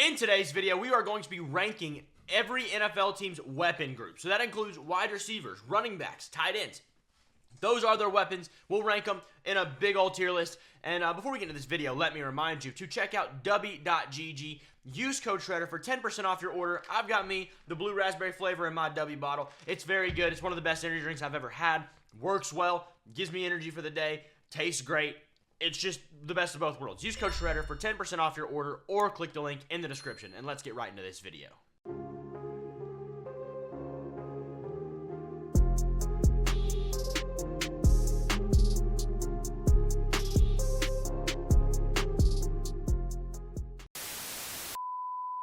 In today's video, we are going to be ranking every NFL team's weapon group. So that includes wide receivers, running backs, tight ends. Those are their weapons. We'll rank them in a big old tier list. And before we get into this video, let me remind you to check out W.GG. Use code Shredder for 10% off your order. I've got me the blue raspberry flavor in my W bottle. It's very good. It's one of the best energy drinks I've ever had. Works well. Gives me energy for the day. Tastes great. It's just the best of both worlds. Use code Shredder for 10% off your order or click the link in the description. And let's get right into this video.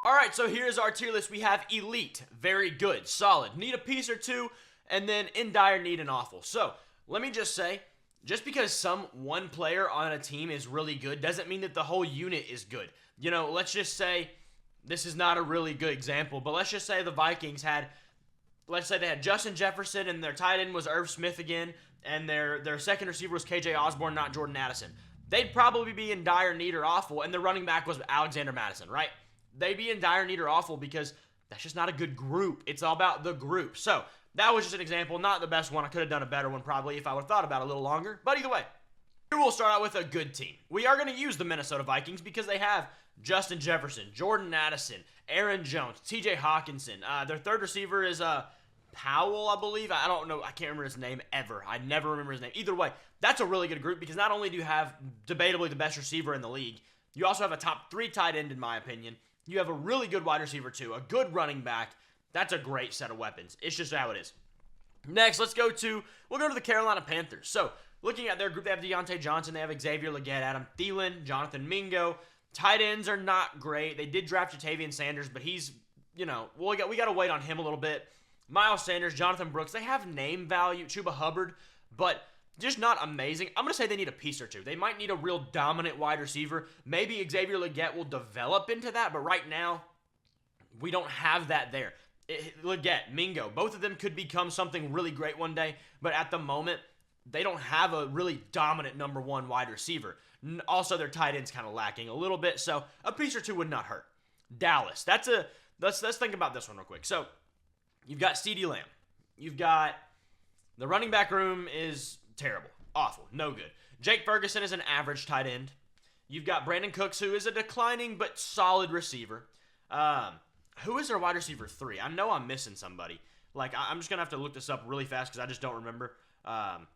Alright, so here's our tier list. We have elite, very good, solid, need a piece or two, and then in dire need and awful. So, let me just say, just because one player on a team is really good doesn't mean that the whole unit is good. You know, let's just say, this is not a really good example, but let's just say the Vikings had, let's say they had Justin Jefferson and their tight end was Irv Smith again, and their second receiver was KJ Osborne, not Jordan Addison. They'd probably be in dire need or awful, and the running back was Alexander Madison, right? They'd be in dire need or awful because that's just not a good group. It's all about the group. So, that was just an example. Not the best one. I could have done a better one probably if I would have thought about it a little longer. But either way, here we'll start out with a good team. We are going to use the Minnesota Vikings because they have Justin Jefferson, Jordan Addison, Aaron Jones, TJ Hawkinson. Their third receiver is Powell, I believe. I don't know. I can't remember his name ever. I never remember his name. Either way, that's a really good group because not only do you have debatably the best receiver in the league, you also have a top 3 tight end in my opinion. You have a really good wide receiver too, a good running back. That's a great set of weapons. It's just how it is. Next, we'll go to the Carolina Panthers. So, looking at their group, they have Deontay Johnson, they have Xavier Legette, Adam Thielen, Jonathan Mingo. Tight ends are not great. They did draft Jatavian Sanders, but he's, you know, we got to wait on him a little bit. Miles Sanders, Jonathan Brooks, they have name value. Chuba Hubbard, but just not amazing. I'm going to say they need a piece or two. They might need a real dominant wide receiver. Maybe Xavier Legette will develop into that, but right now, we don't have that there. Legette, Mingo, both of them could become something really great one day, but at the moment, they don't have a really dominant number 1 wide receiver. Also, their tight end's kind of lacking a little bit, so a piece or two would not hurt. Dallas, let's think about this one real quick. So, you've got CeeDee Lamb. You've got, the running back room is terrible, awful, no good. Jake Ferguson is an average tight end. You've got Brandon Cooks, who is a declining but solid receiver. Who is their wide receiver 3? I know I'm missing somebody. Like, I'm just going to have to look this up really fast because I just don't remember. I'm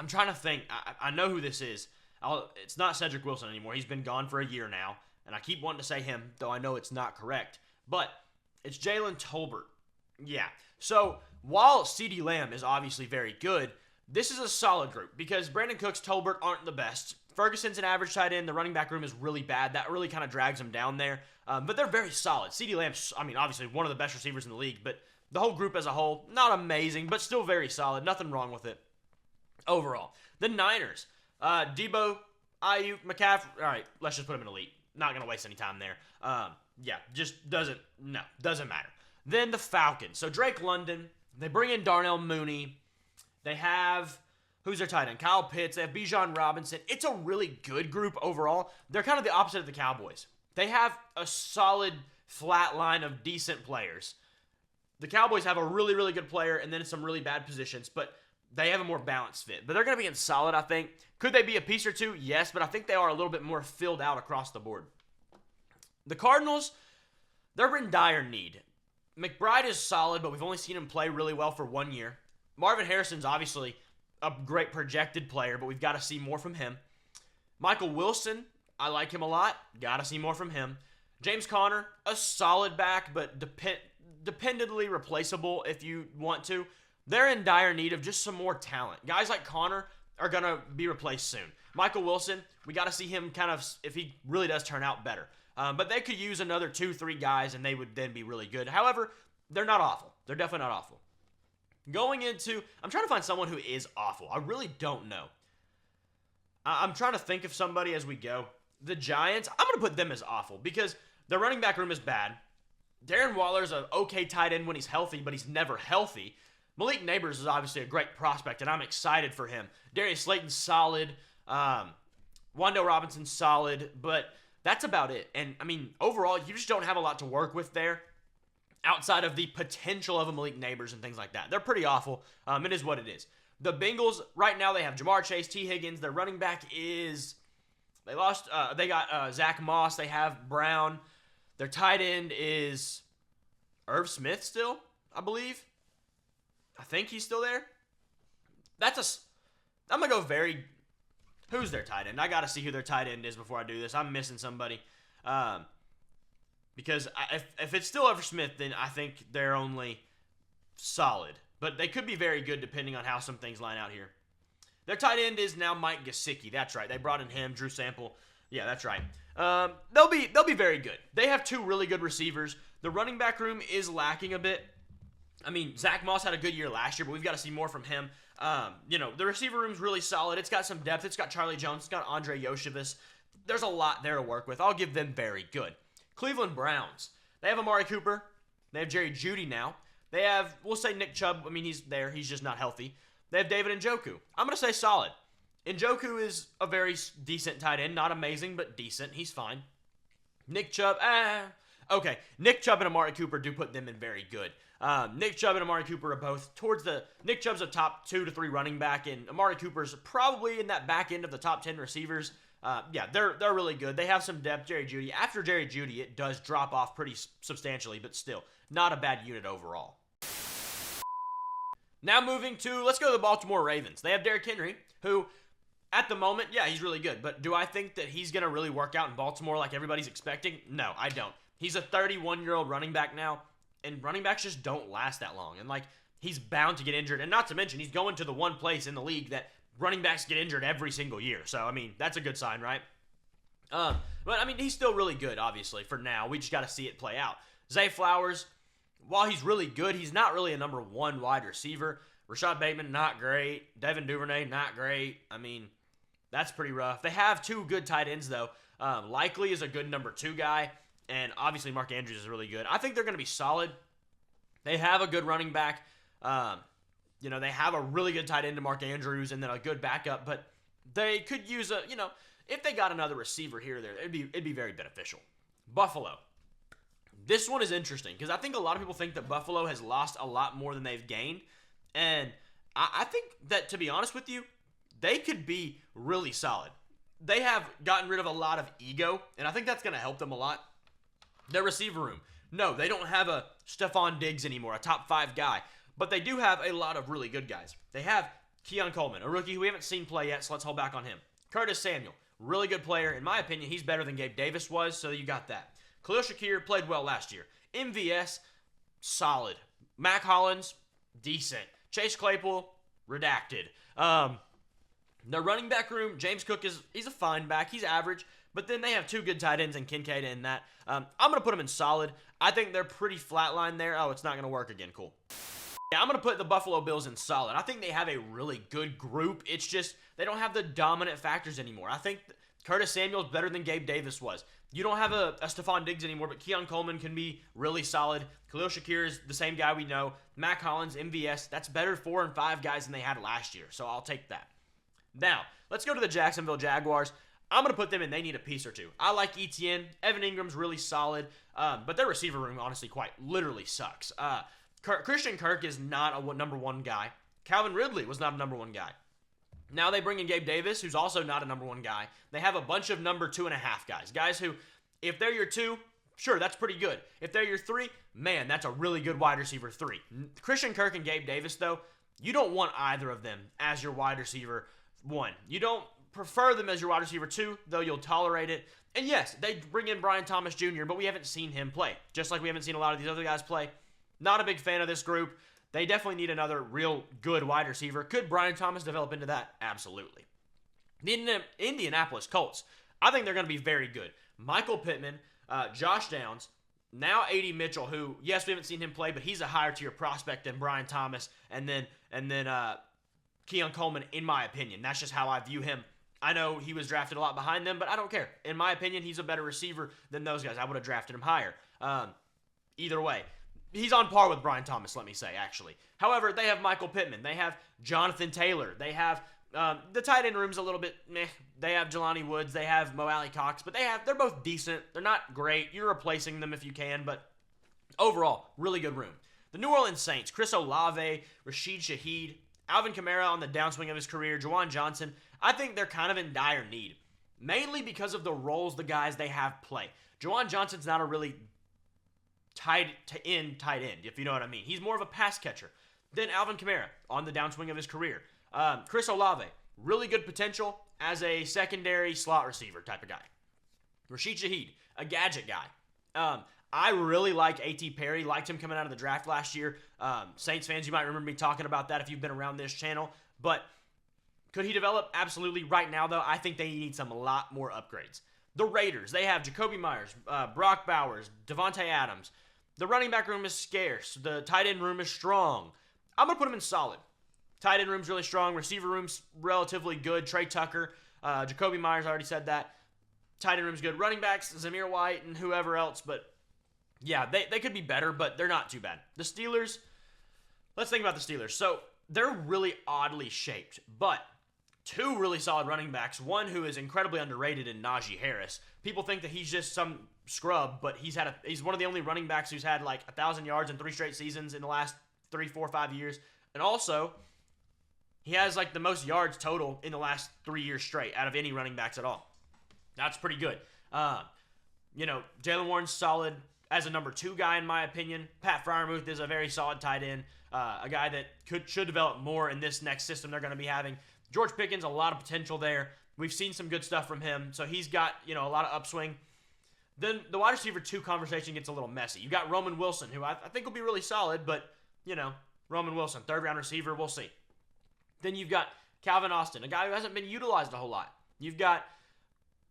trying to think. I know who this is. It's not Cedric Wilson anymore. He's been gone for a year now, and I keep wanting to say him, though I know it's not correct. But it's Jalen Tolbert. Yeah. So, while CeeDee Lamb is obviously very good, this is a solid group because Brandon Cooks, Tolbert aren't the best. Ferguson's an average tight end. The running back room is really bad. That really kind of drags them down there. But they're very solid. CeeDee Lamb's, I mean, obviously one of the best receivers in the league, but the whole group as a whole, not amazing, but still very solid. Nothing wrong with it overall. The Niners, Debo, Ayuk, McCaffrey. All right, let's just put them in elite. Not going to waste any time there. Yeah, just doesn't matter. Then the Falcons. So Drake London, they bring in Darnell Mooney. They have, who's their tight end? Kyle Pitts. They have Bijan Robinson. It's a really good group overall. They're kind of the opposite of the Cowboys. They have a solid flat line of decent players. The Cowboys have a really, really good player and then some really bad positions, but they have a more balanced fit. But they're going to be in solid, I think. Could they be a piece or two? Yes, but I think they are a little bit more filled out across the board. The Cardinals, they're in dire need. McBride is solid, but we've only seen him play really well for 1 year. Marvin Harrison's obviously a great projected player, but we've got to see more from him. Michael Wilson, I like him a lot. Got to see more from him. James Conner, a solid back, but dependably replaceable if you want to. They're in dire need of just some more talent. Guys like Conner are going to be replaced soon. Michael Wilson, we got to see him kind of, if he really does turn out better. But they could use another 2-3 guys, and they would then be really good. However, they're not awful. They're definitely not awful. Going into, I'm trying to find someone who is awful. I really don't know. I'm trying to think of somebody as we go. The Giants, I'm going to put them as awful because their running back room is bad. Darren Waller's an okay tight end when he's healthy, but he's never healthy. Malik Neighbors is obviously a great prospect, and I'm excited for him. Darius Slayton's solid. Wando Robinson's solid, but That's about it. And, I mean, overall, you just don't have a lot to work with there outside of the potential of a Malik Neighbors and things like that. They're pretty awful. It is what it is. The Bengals, right now, they have Jamar Chase, T. Higgins. Their running back is... They got Zach Moss. They have Brown. Their tight end is Irv Smith still, I believe. I think he's still there. I'm going to go very... Who's their tight end? I got to see who their tight end is before I do this. I'm missing somebody. Because if it's still Irv Smith, then I think they're only solid. But they could be very good depending on how some things line out here. Their tight end is now Mike Gesicki. That's right. They brought in him, Drew Sample. Yeah, that's right. They'll be very good. They have two really good receivers. The running back room is lacking a bit. I mean, Zach Moss had a good year last year, but we've got to see more from him. The receiver room's really solid. It's got some depth. It's got Charlie Jones. It's got Andre Yoshevich. There's a lot there to work with. I'll give them very good. Cleveland Browns. They have Amari Cooper. They have Jerry Jeudy now. They have, we'll say Nick Chubb. I mean, he's there. He's just not healthy. They have David Njoku. I'm going to say solid. Njoku is a very decent tight end. Not amazing, but decent. He's fine. Nick Chubb, okay. Nick Chubb and Amari Cooper do put them in very good. Nick Chubb and Amari Cooper are both towards Nick Chubb's a top 2 to 3 running back, and Amari Cooper's probably in that back end of the top 10 receivers. They're really good. They have some depth. Jerry Jeudy. After Jerry Jeudy, it does drop off pretty substantially, but still, not a bad unit overall. Now moving to, let's go to the Baltimore Ravens. They have Derrick Henry, who, at the moment, yeah, he's really good. But do I think that he's going to really work out in Baltimore like everybody's expecting? No, I don't. He's a 31-year-old running back now, and running backs just don't last that long. And, he's bound to get injured. And not to mention, he's going to the one place in the league that running backs get injured every single year. So, I mean, that's a good sign, right? But, I mean, he's still really good, obviously, for now. We just got to see it play out. Zay Flowers, while he's really good, he's not really a number 1 wide receiver. Rashad Bateman, not great. Devin Duvernay, not great. I mean, that's pretty rough. They have 2 good tight ends, though. Likely is a good number 2 guy, and obviously Mark Andrews is really good. I think they're going to be solid. They have a good running back. They have a really good tight end to Mark Andrews and then a good backup, but they could use if they got another receiver here or there, it'd be very beneficial. Buffalo. This one is interesting because I think a lot of people think that Buffalo has lost a lot more than they've gained. And I think that, to be honest with you, they could be really solid. They have gotten rid of a lot of ego, and I think that's going to help them a lot. Their receiver room. No, they don't have a Stephon Diggs anymore, a top 5 guy. But they do have a lot of really good guys. They have Keon Coleman, a rookie who we haven't seen play yet, so let's hold back on him. Curtis Samuel, really good player. In my opinion, he's better than Gabe Davis was, so you got that. Khalil Shakir played well last year. MVS, solid. Mac Hollins, decent. Chase Claypool, redacted. The running back room, James Cook he's a fine back. He's average. But then they have 2 good tight ends in Kincaid and that. I'm going to put them in solid. I think they're pretty flatline there. Oh, it's not going to work again. Cool. Yeah, I'm going to put the Buffalo Bills in solid. I think they have a really good group. It's just they don't have the dominant factors anymore. I think Curtis Samuel's better than Gabe Davis was. You don't have a Stephon Diggs anymore, but Keon Coleman can be really solid. Khalil Shakir is the same guy we know. Mac Hollins, MVS, that's better 4 and 5 guys than they had last year, so I'll take that. Now, let's go to the Jacksonville Jaguars. I'm going to put them in. They need a piece or 2. I like Etienne. Evan Ingram's really solid, but their receiver room honestly quite literally sucks. Christian Kirk is not a number 1 guy. Calvin Ridley was not a number 1 guy. Now they bring in Gabe Davis, who's also not a number 1 guy. They have a bunch of number 2.5 guys. Guys who, if they're your 2, sure, that's pretty good. If they're your 3, man, that's a really good wide receiver 3. Christian Kirk and Gabe Davis, though, you don't want either of them as your wide receiver 1. You don't prefer them as your wide receiver 2, though you'll tolerate it. And yes, they bring in Brian Thomas Jr., but we haven't seen him play. Just like we haven't seen a lot of these other guys play. Not a big fan of this group. They definitely need another real good wide receiver. Could Brian Thomas develop into that? Absolutely. The Indianapolis Colts. I think they're going to be very good. Michael Pittman, Josh Downs, now A.D. Mitchell, who, yes, we haven't seen him play, but he's a higher tier prospect than Brian Thomas, and then Keon Coleman, in my opinion. That's just how I view him. I know he was drafted a lot behind them, but I don't care. In my opinion, he's a better receiver than those guys. I would have drafted him higher. Either way. He's on par with Brian Thomas, let me say, actually. However, they have Michael Pittman. They have Jonathan Taylor. They have The tight end room's a little bit meh. They have Jelani Woods. They have Mo Alley Cox. But they're both decent. They're not great. You're replacing them if you can. But overall, really good room. The New Orleans Saints, Chris Olave, Rashid Shaheed, Alvin Kamara on the downswing of his career, Juwan Johnson. I think they're kind of in dire need. Mainly because of the roles the guys they have play. Juwan Johnson's not a really tight end, if you know what I mean. He's more of a pass catcher than Alvin Kamara on the downswing of his career. Chris Olave, really good potential as a secondary slot receiver type of guy. Rashid Shaheed, a gadget guy. I really like A.T. Perry. Liked him coming out of the draft last year. Saints fans, you might remember me talking about that if you've been around this channel. But could he develop? Absolutely. Right now, though, I think they need a lot more upgrades. The Raiders, they have Jacoby Myers, Brock Bowers, Devontae Adams. The running back room is scarce. The tight end room is strong. I'm going to put them in solid. Tight end room's really strong. Receiver room's relatively good. Trey Tucker, Jacoby Myers, I already said that. Tight end room's good. Running backs, Zamir White and whoever else. But, yeah, they could be better, but they're not too bad. The Steelers, let's think about the Steelers. So, they're really oddly shaped, but two really solid running backs. One who is incredibly underrated in Najee Harris. People think that he's just some scrub, but he's one of the only running backs who's had like 1,000 yards in 3 straight seasons in the last 3, 4, 5 years. And also, he has like the most yards total in the last 3 years straight out of any running backs at all. That's pretty good. Jalen Warren's solid as a number 2 guy in my opinion. Pat Freiermuth is a very solid tight end. A guy that should develop more in this next system they're going to be having. George Pickens, a lot of potential there. We've seen some good stuff from him, so he's got a lot of upswing. Then the wide receiver 2 conversation gets a little messy. You got Roman Wilson, who I think will be really solid, but Roman Wilson, 3rd round receiver, we'll see. Then you've got Calvin Austin, a guy who hasn't been utilized a whole lot. You've got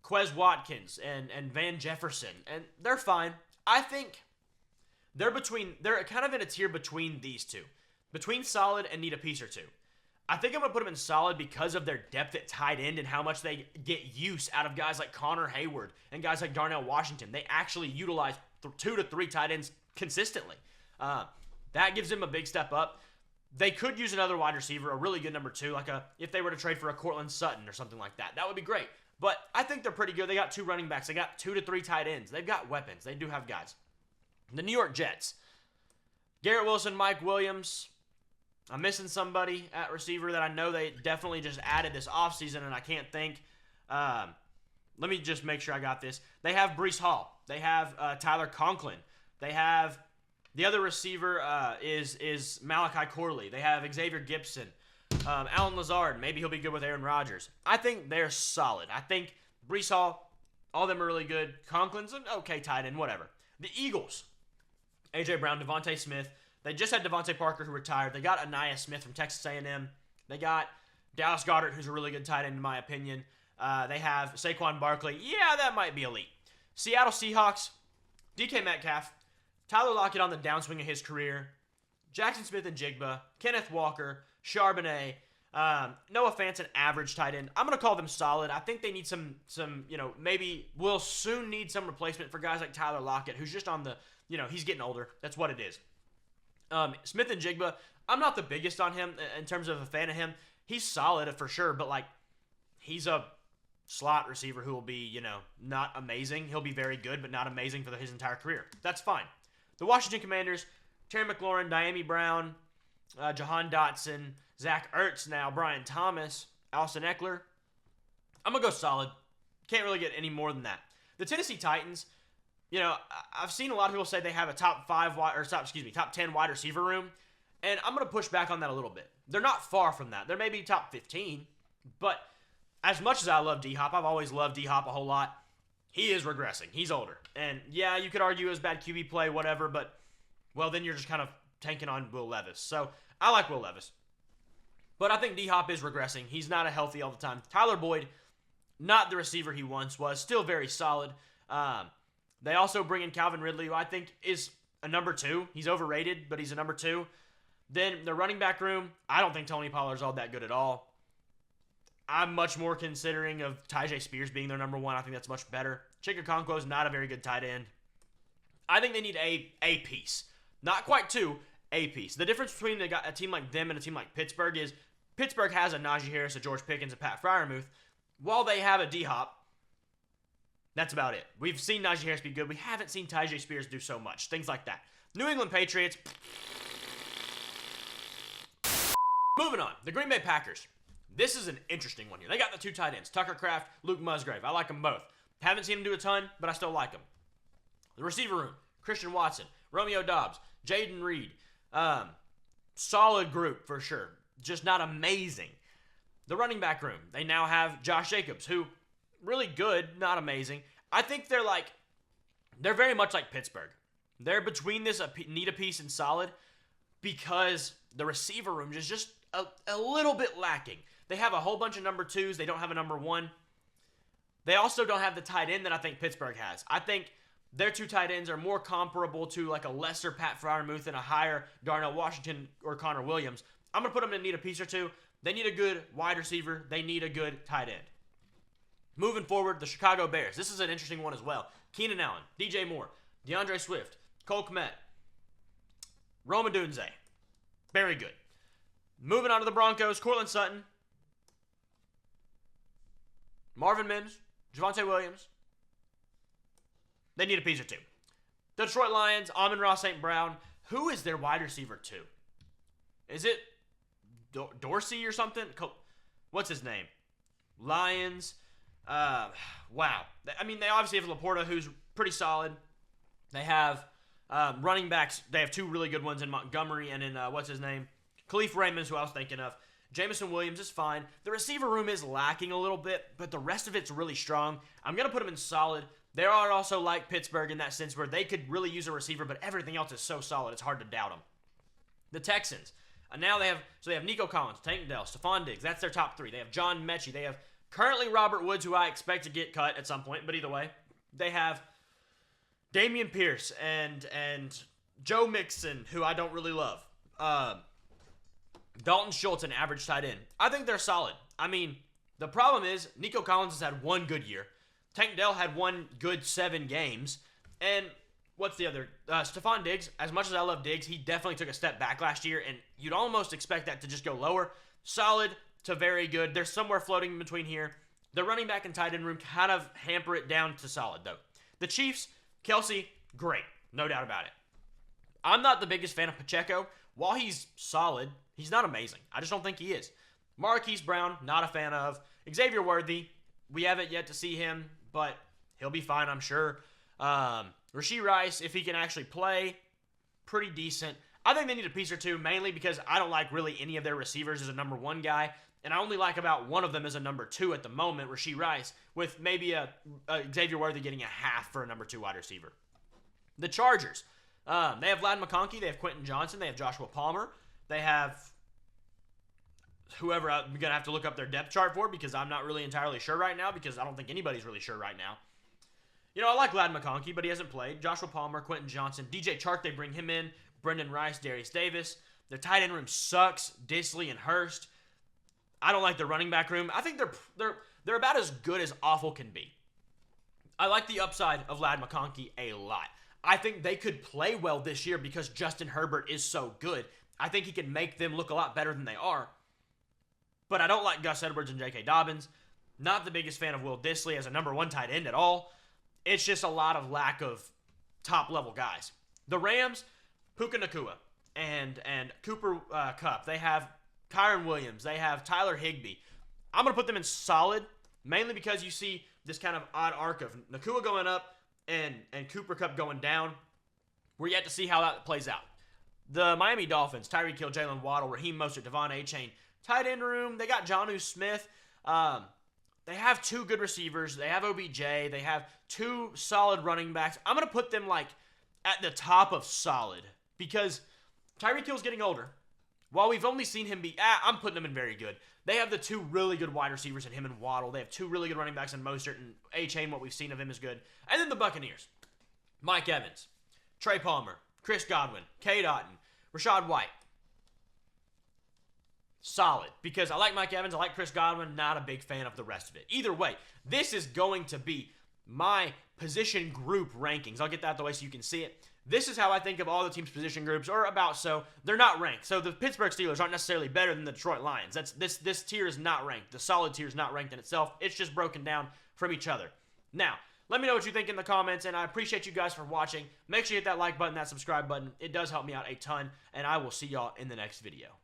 Quez Watkins and Van Jefferson, and they're fine. I think they're kind of in a tier between these two, between solid and need a piece or two. I think I'm going to put them in solid because of their depth at tight end and how much they get use out of guys like Connor Hayward and guys like Darnell Washington. They actually utilize 2 to 3 tight ends consistently. That gives them a big step up. They could use another wide receiver, a really good number 2, if they were to trade for a Cortland Sutton or something like that. That would be great. But I think they're pretty good. They got 2 running backs. They got 2 to 3 tight ends. They've got weapons. They do have guys. The New York Jets. Garrett Wilson, Mike Williams. I'm missing somebody at receiver that I know they definitely just added this offseason, and I can't think. Let me just make sure I got this. They have Breece Hall. They have Tyler Conklin. They have the other receiver is Malachi Corley. They have Xavier Gibson. Alan Lazard. Maybe he'll be good with Aaron Rodgers. I think they're solid. I think Breece Hall, all of them are really good. Conklin's an okay tight end, whatever. The Eagles. A.J. Brown, Devontae Smith. They just had Devontae Parker, who retired. They got Anaya Smith from Texas A&M. They got Dallas Goedert, who's a really good tight end in my opinion. They have Saquon Barkley. Yeah, that might be elite. Seattle Seahawks, DK Metcalf, Tyler Lockett on the downswing of his career, Jackson Smith and Jigba, Kenneth Walker, Charbonnet, Noah Fant, an average tight end. I'm going to call them solid. I think they need some maybe will soon need some replacement for guys like Tyler Lockett, who's just on the, he's getting older. That's what it is. Smith and Jigba, I'm not the biggest on him in terms of a fan of him. He's solid for sure, but he's a slot receiver who will be, not amazing. He'll be very good, but not amazing for his entire career. That's fine. The Washington Commanders, Terry McLaurin, Diami Brown, Jahan Dotson, Zach Ertz now, Brian Thomas, Austin Eckler. I'm going to go solid. Can't really get any more than that. The Tennessee Titans, I've seen a lot of people say they have a top 10 wide receiver room, and I'm going to push back on that a little bit. They're not far from that. They're maybe top 15, but as much as I love D-Hop, I've always loved D-Hop a whole lot, he is regressing. He's older. And yeah, you could argue it was bad QB play, whatever, but, well, then you're just kind of tanking on Will Levis. So I like Will Levis. But I think D-Hop is regressing. He's not a healthy all the time. Tyler Boyd, not the receiver he once was, still very solid. They also bring in Calvin Ridley, who I think is a number 2. He's overrated, but he's a number 2. Then the running back room, I don't think Tony Pollard's all that good at all. I'm much more considering of Tyjae Spears being their number 1. I think that's much better. Chika Okonkwo is not a very good tight end. I think they need a piece. Not quite 2, a piece. The difference between a team like them and a team like Pittsburgh is Pittsburgh has a Najee Harris, a George Pickens, a Pat Freiermuth. While they have a D-Hop, that's about it. We've seen Najee Harris be good. We haven't seen Tyjae Spears do so much. Things like that. New England Patriots. Moving on. The Green Bay Packers. This is an interesting one here. They got the 2 tight ends, Tucker Kraft, Luke Musgrave. I like them both. Haven't seen them do a ton, but I still like them. The receiver room, Christian Watson, Romeo Doubs, Jaden Reed. Solid group for sure. Just not amazing. The running back room, they now have Josh Jacobs, who really good, not amazing. I think they're very much like Pittsburgh. They're between this need a piece and solid because the receiver room is just a little bit lacking. They have a whole bunch of number 2s. They don't have a number 1. They also don't have the tight end that I think Pittsburgh has. I think their 2 tight ends are more comparable to like a lesser Pat Freiermuth and a higher Darnell Washington or Connor Williams. I'm going to put them in need a piece or 2. They need a good wide receiver. They need a good tight end. Moving forward, the Chicago Bears. This is an interesting one as well. Keenan Allen, DJ Moore, DeAndre Swift, Cole Kmet, Rome Odunze. Very good. Moving on to the Broncos, Courtland Sutton, Marvin Mims, Javonte Williams. They need a piece or 2. The Detroit Lions, Amon-Ra St. Brown. Who is their wide receiver 2? Is it Dorsey or something? What's his name? Lions. Wow. I mean, they obviously have Laporta, who's pretty solid. They have running backs. They have 2 really good ones in Montgomery and in, what's his name? Khalif Raymond, who I was thinking of. Jameson Williams is fine. The receiver room is lacking a little bit, but the rest of it's really strong. I'm going to put them in solid. They are also like Pittsburgh in that sense where they could really use a receiver, but everything else is so solid, it's hard to doubt them. The Texans. Now they have Nico Collins, Tank Dell, Stephon Diggs. That's their top 3. They have John Mechie. They have currently Robert Woods, who I expect to get cut at some point, but either way. They have Damian Pierce and Joe Mixon, who I don't really love. Dalton Schultz, an average tight end. I think they're solid. I mean, the problem is Nico Collins has had 1 good year. Tank Dell had 1 good 7 games. And what's the other? Stephon Diggs, as much as I love Diggs, he definitely took a step back last year, and you'd almost expect that to just go lower. Solid to very good. They're somewhere floating in between here. The running back and tight end room kind of hamper it down to solid, though. The Chiefs, Kelsey, great. No doubt about it. I'm not the biggest fan of Pacheco. While he's solid, he's not amazing. I just don't think he is. Marquise Brown, not a fan of. Xavier Worthy, we haven't yet to see him, but he'll be fine, I'm sure. Rashee Rice, if he can actually play, pretty decent. I think they need a piece or 2, mainly because I don't like really any of their receivers as a number 1 guy, and I only like about one of them as a number 2 at the moment, Rashee Rice, with maybe a Xavier Worthy getting a half for a number 2 wide receiver. The Chargers. They have Vlad McConkey, they have Quentin Johnson, they have Joshua Palmer, they have whoever I'm going to have to look up their depth chart for because I'm not really entirely sure right now because I don't think anybody's really sure right now. You know, I like Vlad McConkey, but he hasn't played. Joshua Palmer, Quentin Johnson, DJ Chark, they bring him in, Brendan Rice, Darius Davis. Their tight end room sucks, Disley and Hurst. I don't like their running back room. I think they're about as good as awful can be. I like the upside of Vlad McConkey a lot. I think they could play well this year because Justin Herbert is so good. I think he can make them look a lot better than they are. But I don't like Gus Edwards and J.K. Dobbins. Not the biggest fan of Will Disley as a number 1 tight end at all. It's just a lot of lack of top-level guys. The Rams, Puka Nacua and Cooper Kupp. They have Kyron Williams. They have Tyler Higbee. I'm going to put them in solid, mainly because you see this kind of odd arc of Nacua going up and Cooper Kupp going down. We're yet to see how that plays out. The Miami Dolphins, Tyreek Hill, Jalen Waddle, Raheem Mostert, Devon Achane. Tight end room, they got Jonnu Smith. They have 2 good receivers. They have OBJ. They have 2 solid running backs. I'm going to put them like at the top of solid because Tyreek Hill's getting older. While we've only seen him be, I'm putting them in very good. They have the 2 really good wide receivers in him and Waddle. They have 2 really good running backs in Mostert and Achane. What we've seen of him is good. And then the Buccaneers, Mike Evans, Trey Palmer, Chris Godwin, Cade Otton, Rashad White. Solid, because I like Mike Evans, I like Chris Godwin, not a big fan of the rest of it. Either way, this is going to be my position group rankings. I'll get that the way so you can see it. This is how I think of all the team's position groups, or about so. They're not ranked. So the Pittsburgh Steelers aren't necessarily better than the Detroit Lions. This tier is not ranked. The solid tier is not ranked in itself. It's just broken down from each other. Now, let me know what you think in the comments, and I appreciate you guys for watching. Make sure you hit that like button, that subscribe button. It does help me out a ton, and I will see y'all in the next video.